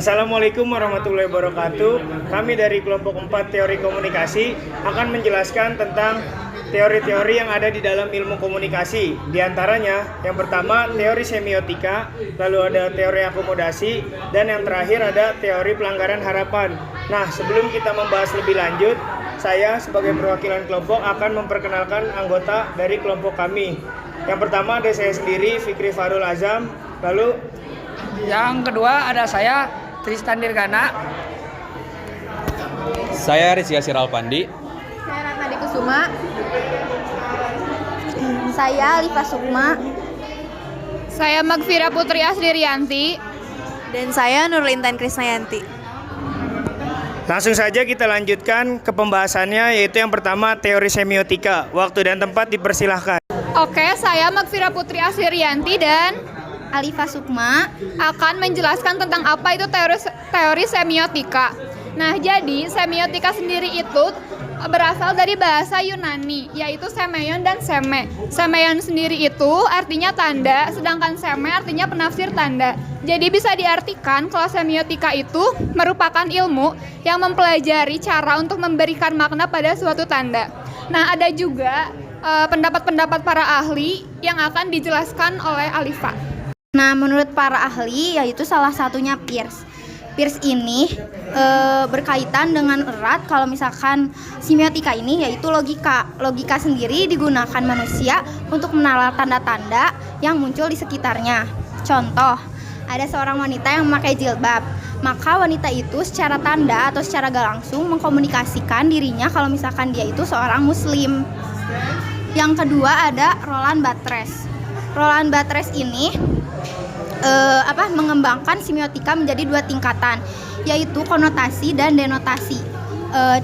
Assalamualaikum warahmatullahi wabarakatuh. Kami dari kelompok 4 teori komunikasi akan menjelaskan tentang teori-teori yang ada di dalam ilmu komunikasi. Di antaranya, yang pertama teori semiotika, lalu ada teori akomodasi, dan yang terakhir ada teori pelanggaran harapan. Nah, sebelum kita membahas lebih lanjut, saya sebagai perwakilan kelompok akan memperkenalkan anggota dari kelompok kami. Yang pertama ada saya sendiri, Fikri Farul Azam, lalu yang kedua ada saya, Tristan Dirgana. Saya Rizky Siral Pandi. Saya Ratnadi Kusuma. Saya Alifa Sukma. Saya Magfira Putri Asdirianti. Dan saya Nurlintan Krisnayanti. langsung saja kita lanjutkan ke pembahasannya, yaitu yang pertama teori semiotika. Waktu dan tempat dipersilahkan. Oke, saya Magfira Putri Asdirianti dan Alifa Sukma akan menjelaskan tentang apa itu teori semiotika. Nah, jadi semiotika sendiri itu berasal dari bahasa Yunani, yaitu semeion dan seme. Semeion sendiri itu artinya tanda, sedangkan seme artinya penafsir tanda. Jadi bisa diartikan kalau semiotika itu merupakan ilmu yang mempelajari cara untuk memberikan makna pada suatu tanda. Nah, ada juga pendapat-pendapat para ahli yang akan dijelaskan oleh Alifa. Nah, menurut para ahli, yaitu salah satunya Peirce. Peirce ini berkaitan dengan erat kalau misalkan semiotika ini, yaitu logika. Logika sendiri digunakan manusia untuk menalar tanda-tanda yang muncul di sekitarnya. Contoh, ada seorang wanita yang memakai jilbab. Maka wanita itu secara tanda atau secara gak langsung mengkomunikasikan dirinya kalau misalkan dia itu seorang muslim. Yang kedua ada Roland Barthes. Roland Barthes ini mengembangkan semiotika menjadi dua tingkatan, yaitu konotasi dan denotasi.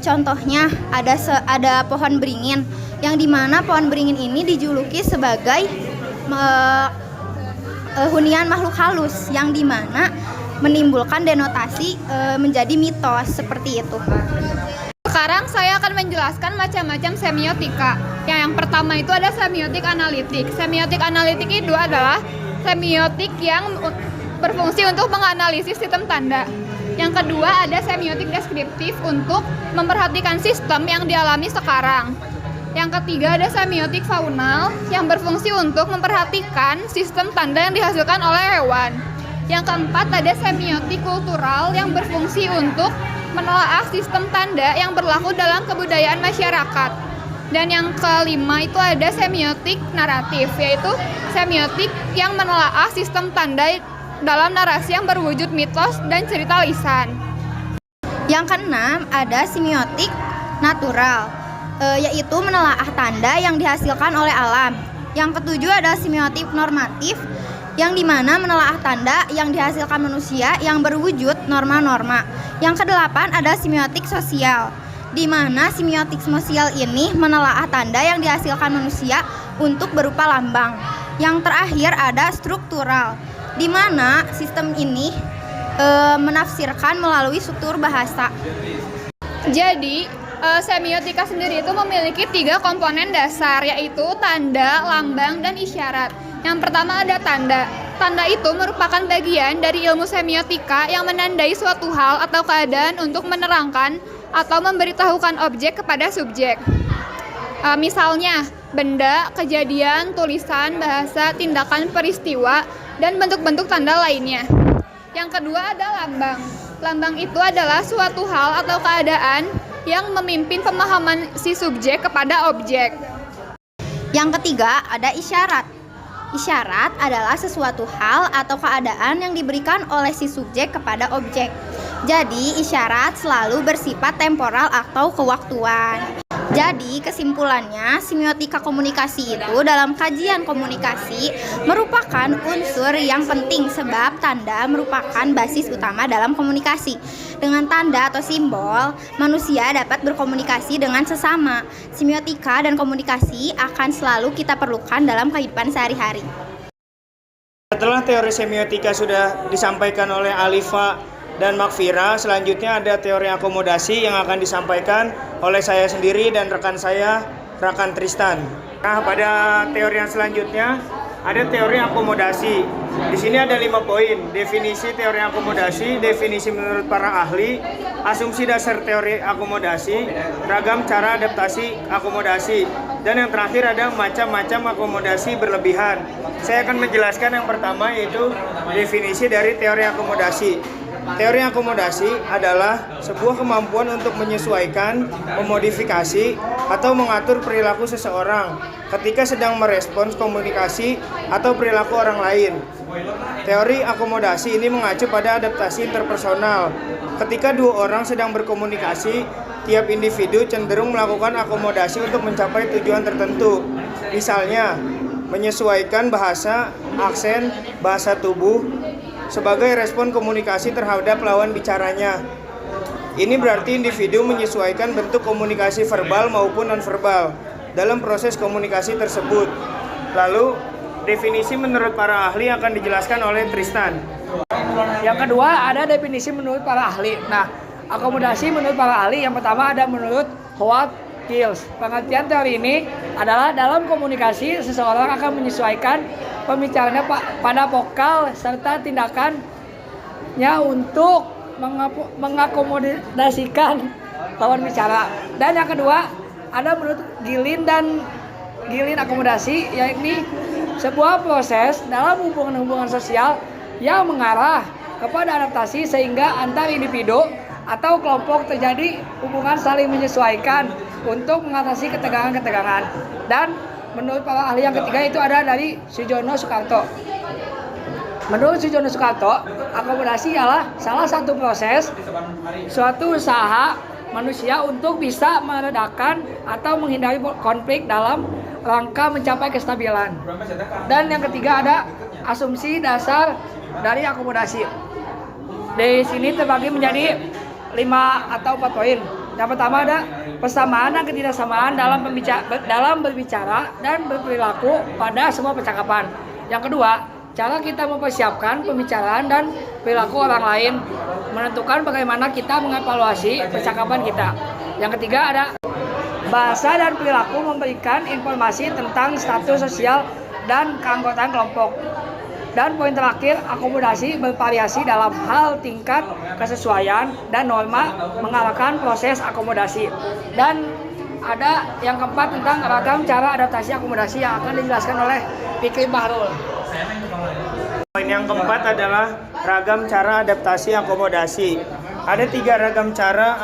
Contohnya ada pohon beringin, yang dimana pohon beringin ini dijuluki sebagai hunian makhluk halus, yang dimana menimbulkan denotasi menjadi mitos seperti itu. Sekarang saya akan menjelaskan macam-macam semiotika. Yang pertama itu ada semiotik analitik. Semiotik analitik itu adalah semiotik yang berfungsi untuk menganalisis sistem tanda. Yang kedua ada semiotik deskriptif untuk memperhatikan sistem yang dialami sekarang. Yang ketiga ada semiotik faunal yang berfungsi untuk memperhatikan sistem tanda yang dihasilkan oleh hewan. Yang keempat ada semiotik kultural yang berfungsi untuk menelaah sistem tanda yang berlaku dalam kebudayaan masyarakat. Dan yang kelima itu ada semiotik naratif, yaitu semiotik yang menelaah sistem tanda dalam narasi yang berwujud mitos dan cerita lisan. Yang keenam ada semiotik natural, yaitu menelaah tanda yang dihasilkan oleh alam. Yang ketujuh ada semiotik normatif, yang dimana menelaah tanda yang dihasilkan manusia yang berwujud norma-norma. Yang kedelapan ada semiotik sosial, di mana semiotik sosial ini menelaah tanda yang dihasilkan manusia untuk berupa lambang. Yang terakhir ada struktural, di mana sistem ini menafsirkan melalui struktur bahasa. Jadi, semiotika sendiri itu memiliki 3 komponen dasar, yaitu tanda, lambang, dan isyarat. Yang pertama ada tanda. Tanda itu merupakan bagian dari ilmu semiotika yang menandai suatu hal atau keadaan untuk menerangkan atau memberitahukan objek kepada subjek. Misalnya, benda, kejadian, tulisan, bahasa, tindakan, peristiwa, dan bentuk-bentuk tanda lainnya. Yang kedua ada lambang. Lambang itu adalah suatu hal atau keadaan yang memimpin pemahaman si subjek kepada objek. Yang ketiga ada isyarat. Isyarat adalah sesuatu hal atau keadaan yang diberikan oleh si subjek kepada objek. Jadi, isyarat selalu bersifat temporal atau kewaktuan. Jadi, kesimpulannya, semiotika komunikasi itu dalam kajian komunikasi merupakan unsur yang penting sebab tanda merupakan basis utama dalam komunikasi. Dengan tanda atau simbol, manusia dapat berkomunikasi dengan sesama. Semiotika dan komunikasi akan selalu kita perlukan dalam kehidupan sehari-hari. Setelah teori semiotika sudah disampaikan oleh Alifa dan Magfira, selanjutnya ada teori akomodasi yang akan disampaikan oleh saya sendiri dan rekan saya, rekan Tristan. Nah, pada teori yang selanjutnya ada teori akomodasi. Di sini ada 5 poin: definisi teori akomodasi, definisi menurut para ahli, asumsi dasar teori akomodasi, ragam cara adaptasi akomodasi, dan yang terakhir ada macam-macam akomodasi berlebihan. Saya akan menjelaskan yang pertama, yaitu definisi dari teori akomodasi. Teori akomodasi adalah sebuah kemampuan untuk menyesuaikan, memodifikasi, atau mengatur perilaku seseorang ketika sedang merespons komunikasi atau perilaku orang lain. Teori akomodasi ini mengacu pada adaptasi interpersonal. Ketika dua orang sedang berkomunikasi, tiap individu cenderung melakukan akomodasi untuk mencapai tujuan tertentu. Misalnya, menyesuaikan bahasa, aksen, bahasa tubuh, sebagai respon komunikasi terhadap lawan bicaranya. Ini berarti individu menyesuaikan bentuk komunikasi verbal maupun nonverbal dalam proses komunikasi tersebut. Lalu, definisi menurut para ahli akan dijelaskan oleh Tristan. Yang kedua ada definisi menurut para ahli. Nah, akomodasi menurut para ahli yang pertama ada menurut Howard Giles. Pengertian teori ini adalah dalam komunikasi seseorang akan menyesuaikan pembicaranya pada vokal serta tindakannya untuk mengakomodasikan lawan bicara. Dan yang kedua ada menurut Gilin akomodasi, yaitu sebuah proses dalam hubungan-hubungan sosial yang mengarah kepada adaptasi sehingga antar individu atau kelompok terjadi hubungan saling menyesuaikan untuk mengatasi ketegangan-ketegangan. Dan menurut para ahli yang ketiga itu ada dari Sujono Sukarto. Menurut Sujono Sukarto, akomodasi adalah salah satu proses suatu usaha manusia untuk bisa meredakan atau menghindari konflik dalam rangka mencapai kestabilan. Dan yang ketiga ada asumsi dasar dari akomodasi. Di sini terbagi menjadi 5 atau 4 poin. Yang pertama ada persamaan dan ketidaksamaan dalam berbicara dan berperilaku pada semua percakapan. Yang kedua, cara kita mempersiapkan pembicaraan dan perilaku orang lain, menentukan bagaimana kita mengevaluasi percakapan kita. Yang ketiga ada bahasa dan perilaku memberikan informasi tentang status sosial dan keanggotaan kelompok. Dan poin terakhir, akomodasi bervariasi dalam hal tingkat kesesuaian dan norma mengarahkan proses akomodasi. Dan ada yang keempat tentang ragam cara adaptasi akomodasi yang akan dijelaskan oleh Fikri Bahrul. Poin yang keempat adalah ragam cara adaptasi akomodasi. Ada 3 ragam cara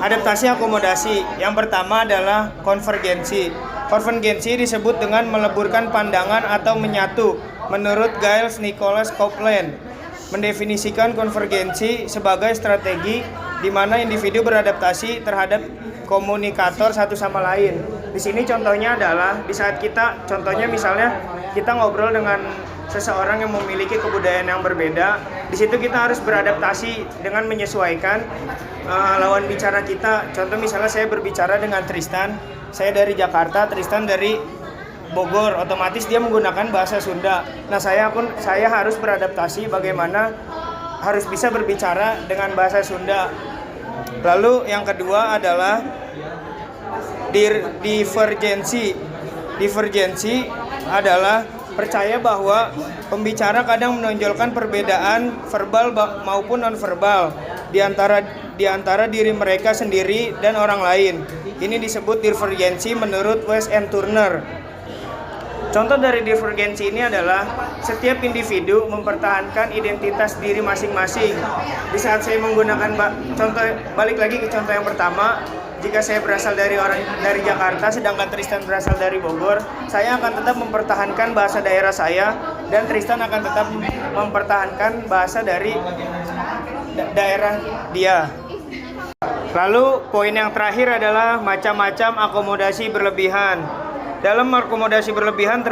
adaptasi akomodasi. Yang pertama adalah konvergensi. Konvergensi disebut dengan meleburkan pandangan atau menyatu. Menurut Giles Nicholas Copeland, mendefinisikan konvergensi sebagai strategi di mana individu beradaptasi terhadap komunikator satu sama lain. Di sini contohnya adalah di saat contohnya misalnya kita ngobrol dengan seseorang yang memiliki kebudayaan yang berbeda. Di situ kita harus beradaptasi dengan menyesuaikan lawan bicara kita. Contoh misalnya saya berbicara dengan Tristan, saya dari Jakarta, Tristan dari Bogor, otomatis dia menggunakan bahasa Sunda. Nah, saya harus beradaptasi bagaimana harus bisa berbicara dengan bahasa Sunda. Lalu yang kedua adalah divergensi. Divergensi adalah percaya bahwa pembicara kadang menonjolkan perbedaan verbal maupun nonverbal di antara diri mereka sendiri dan orang lain. Ini disebut divergensi menurut West and Turner. Contoh dari divergensi ini adalah setiap individu mempertahankan identitas diri masing-masing. Di saat saya menggunakan balik lagi ke contoh yang pertama, jika saya berasal dari Jakarta sedangkan Tristan berasal dari Bogor, saya akan tetap mempertahankan bahasa daerah saya dan Tristan akan tetap mempertahankan bahasa dari daerah dia. Lalu poin yang terakhir adalah macam-macam akomodasi berlebihan. Dalam akomodasi berlebihan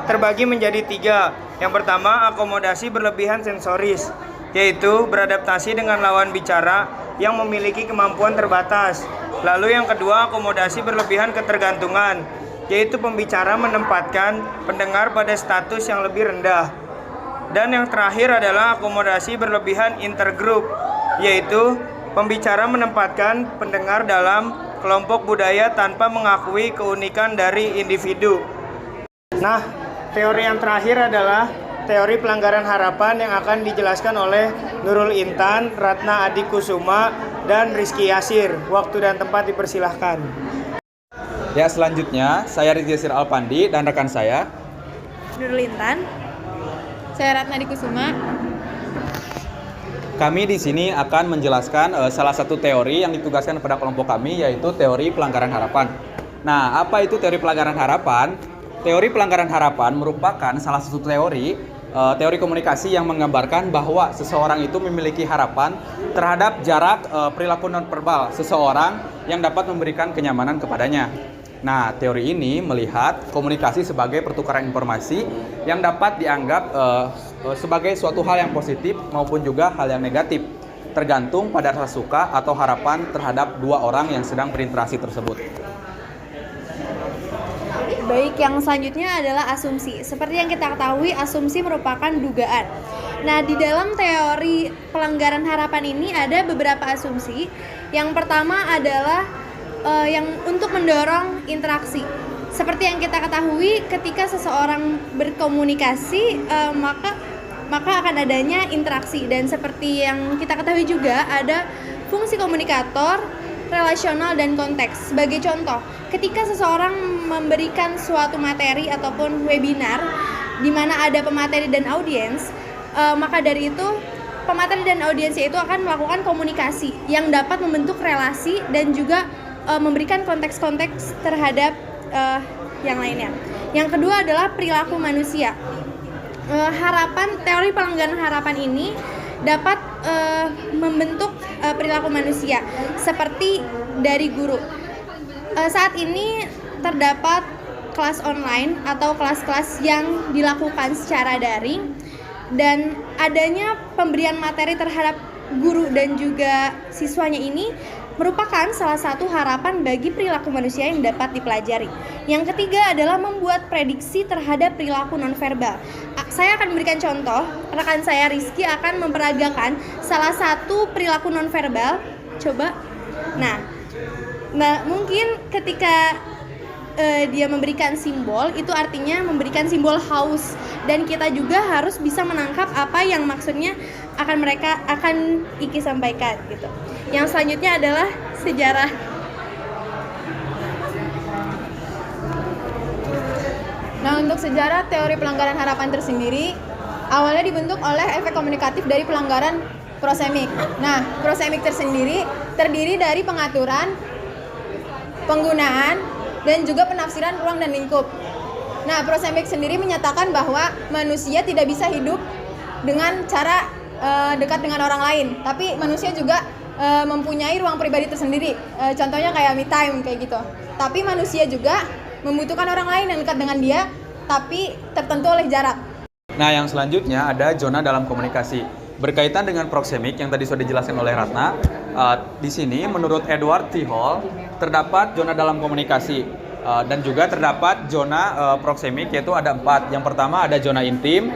terbagi menjadi 3. Yang pertama, akomodasi berlebihan sensoris, yaitu beradaptasi dengan lawan bicara yang memiliki kemampuan terbatas. Lalu yang kedua, akomodasi berlebihan ketergantungan, yaitu pembicara menempatkan pendengar pada status yang lebih rendah. Dan yang terakhir adalah akomodasi berlebihan intergroup, yaitu pembicara menempatkan pendengar dalam kelompok budaya tanpa mengakui keunikan dari individu. Nah, teori yang terakhir adalah teori pelanggaran harapan yang akan dijelaskan oleh Nurul Intan, Ratna Adikusuma, dan Rizky Yasir. Waktu dan tempat dipersilahkan. Ya, selanjutnya saya Rizky Yasir Alpandi dan rekan saya. Nurul Intan. Saya Ratna Adikusuma. Kami di sini akan menjelaskan salah satu teori yang ditugaskan kepada kelompok kami, yaitu teori pelanggaran harapan. Nah, apa itu teori pelanggaran harapan? Teori pelanggaran harapan merupakan salah satu teori komunikasi yang menggambarkan bahwa seseorang itu memiliki harapan terhadap jarak perilaku nonverbal seseorang yang dapat memberikan kenyamanan kepadanya. Nah, teori ini melihat komunikasi sebagai pertukaran informasi yang dapat dianggap sebagai suatu hal yang positif maupun juga hal yang negatif, tergantung pada rasa suka atau harapan terhadap dua orang yang sedang berinteraksi tersebut. Baik, yang selanjutnya adalah asumsi. Seperti yang kita ketahui, asumsi merupakan dugaan. Nah, di dalam teori pelanggaran harapan ini ada beberapa asumsi. Yang pertama adalah yang untuk mendorong interaksi. Seperti yang kita ketahui, ketika seseorang berkomunikasi, maka akan adanya interaksi. Dan seperti yang kita ketahui juga, ada fungsi komunikator, relasional, dan konteks. Sebagai contoh, ketika seseorang memberikan suatu materi ataupun webinar di mana ada pemateri dan audiens, maka dari itu pemateri dan audiensnya itu akan melakukan komunikasi yang dapat membentuk relasi dan juga memberikan konteks-konteks terhadap yang lainnya. Yang kedua adalah perilaku manusia. Teori pelanggaran harapan ini dapat membentuk perilaku manusia seperti dari guru. Saat ini terdapat kelas online atau kelas-kelas yang dilakukan secara daring, dan adanya pemberian materi terhadap guru dan juga siswanya ini merupakan salah satu harapan bagi perilaku manusia yang dapat dipelajari. Yang ketiga adalah membuat prediksi terhadap perilaku nonverbal. Saya akan memberikan contoh, rekan saya Rizky akan memperagakan salah satu perilaku nonverbal. Coba. Nah, mungkin ketika dia memberikan simbol, itu artinya memberikan simbol haus, dan kita juga harus bisa menangkap apa yang maksudnya akan Iki sampaikan gitu. Yang selanjutnya adalah sejarah. Nah, untuk sejarah teori pelanggaran harapan tersendiri, awalnya dibentuk oleh efek komunikatif dari pelanggaran prosemik. Nah, prosemik tersendiri terdiri dari pengaturan, penggunaan, dan juga penafsiran ruang dan lingkup. Nah, prosemik sendiri menyatakan bahwa manusia tidak bisa hidup dengan cara dekat dengan orang lain, tapi manusia juga mempunyai ruang pribadi tersendiri. Contohnya kayak me time kayak gitu. Tapi manusia juga membutuhkan orang lain yang dekat dengan dia, tapi tertentu oleh jarak. Nah, yang selanjutnya ada zona dalam komunikasi. Berkaitan dengan proxemic yang tadi sudah dijelaskan oleh Ratna, di sini menurut Edward T. Hall terdapat zona dalam komunikasi dan juga terdapat zona proxemic, yaitu ada 4. Yang pertama ada zona intim,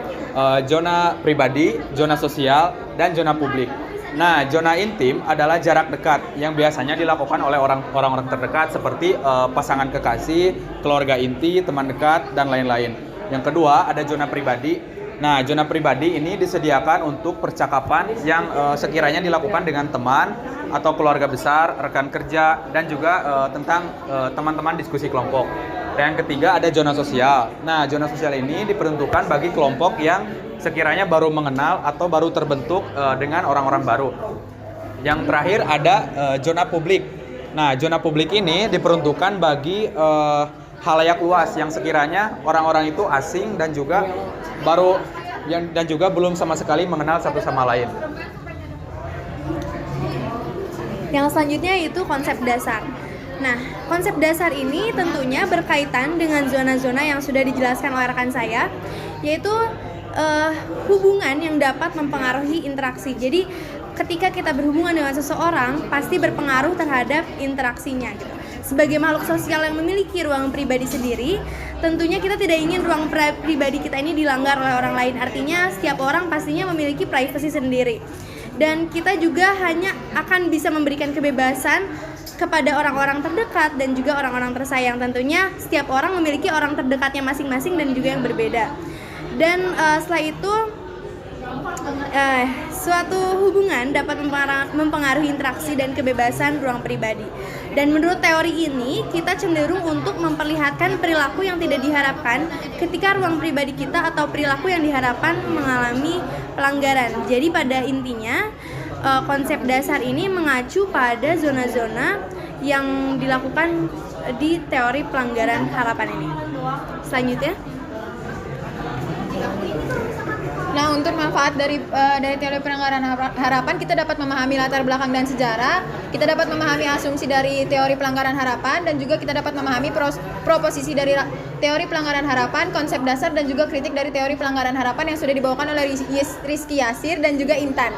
zona pribadi, zona sosial, dan zona publik. Nah, zona intim adalah jarak dekat yang biasanya dilakukan oleh orang-orang terdekat seperti pasangan kekasih, keluarga inti, teman dekat, dan lain-lain. Yang kedua ada zona pribadi. Nah, zona pribadi ini disediakan untuk percakapan yang sekiranya dilakukan dengan teman atau keluarga besar, rekan kerja, dan juga tentang teman-teman diskusi kelompok. Dan yang ketiga ada zona sosial. Nah, zona sosial ini diperuntukkan bagi kelompok yang sekiranya baru mengenal atau baru terbentuk dengan orang-orang baru. Yang terakhir ada zona publik. Nah, zona publik ini diperuntukkan bagi halayak luas yang sekiranya orang-orang itu asing dan juga belum sama sekali mengenal satu sama lain. Yang selanjutnya yaitu konsep dasar. Nah, konsep dasar ini tentunya berkaitan dengan zona-zona yang sudah dijelaskan oleh rekan saya, yaitu hubungan yang dapat mempengaruhi interaksi. Jadi, ketika kita berhubungan dengan seseorang, pasti berpengaruh terhadap interaksinya gitu. Sebagai makhluk sosial yang memiliki ruang pribadi sendiri, tentunya kita tidak ingin ruang pribadi kita ini dilanggar oleh orang lain. Artinya, setiap orang pastinya memiliki privasi sendiri. Dan kita juga hanya akan bisa memberikan kebebasan kepada orang-orang terdekat dan juga orang-orang tersayang. Tentunya setiap orang memiliki orang terdekatnya masing-masing dan juga yang berbeda. Dan setelah itu suatu hubungan dapat mempengaruhi interaksi dan kebebasan ruang pribadi. Dan menurut teori ini, kita cenderung untuk memperlihatkan perilaku yang tidak diharapkan ketika ruang pribadi kita atau perilaku yang diharapkan mengalami pelanggaran. Jadi pada intinya, konsep dasar ini mengacu pada zona-zona yang dilakukan di teori pelanggaran harapan ini. Selanjutnya, Nah, untuk manfaat dari teori pelanggaran harapan, kita dapat memahami latar belakang dan sejarah, kita dapat memahami asumsi dari teori pelanggaran harapan, dan juga kita dapat memahami proposisi dari teori pelanggaran harapan, konsep dasar, dan juga kritik dari teori pelanggaran harapan yang sudah dibawakan oleh Rizky Yasir dan juga Intan.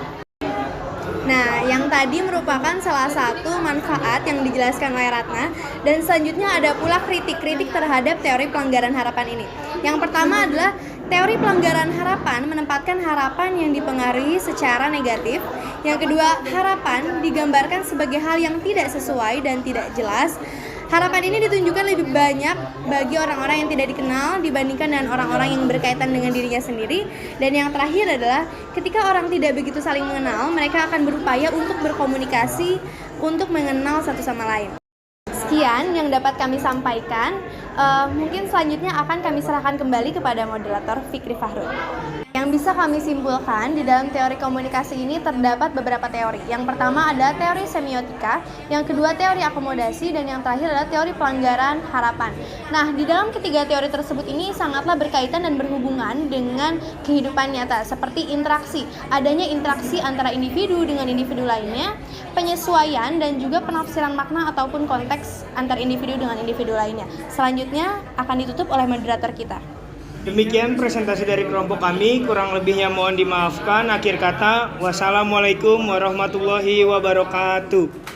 nah, yang tadi merupakan salah satu manfaat yang dijelaskan oleh Ratna, dan selanjutnya ada pula kritik-kritik terhadap teori pelanggaran harapan ini. Yang pertama adalah teori pelanggaran harapan menempatkan harapan yang dipengaruhi secara negatif. Yang kedua, harapan digambarkan sebagai hal yang tidak sesuai dan tidak jelas. Harapan ini ditunjukkan lebih banyak bagi orang-orang yang tidak dikenal dibandingkan dengan orang-orang yang berkaitan dengan dirinya sendiri. Dan yang terakhir adalah ketika orang tidak begitu saling mengenal, mereka akan berupaya untuk berkomunikasi untuk mengenal satu sama lain. Sekian yang dapat kami sampaikan. Mungkin selanjutnya akan kami serahkan kembali kepada moderator Fikri Fahrul. Yang bisa kami simpulkan di dalam teori komunikasi ini terdapat beberapa teori. Yang pertama ada teori semiotika, yang kedua teori akomodasi, dan yang terakhir adalah teori pelanggaran harapan. Nah, di dalam ketiga teori tersebut ini sangatlah berkaitan dan berhubungan dengan kehidupan nyata, seperti interaksi. Adanya interaksi antara individu dengan individu lainnya, penyesuaian, dan juga penafsiran makna ataupun konteks antar individu dengan individu lainnya. Selanjutnya akan ditutup oleh moderator kita. Demikian presentasi dari kelompok kami, kurang lebihnya mohon dimaafkan. Akhir kata, wassalamualaikum warahmatullahi wabarakatuh.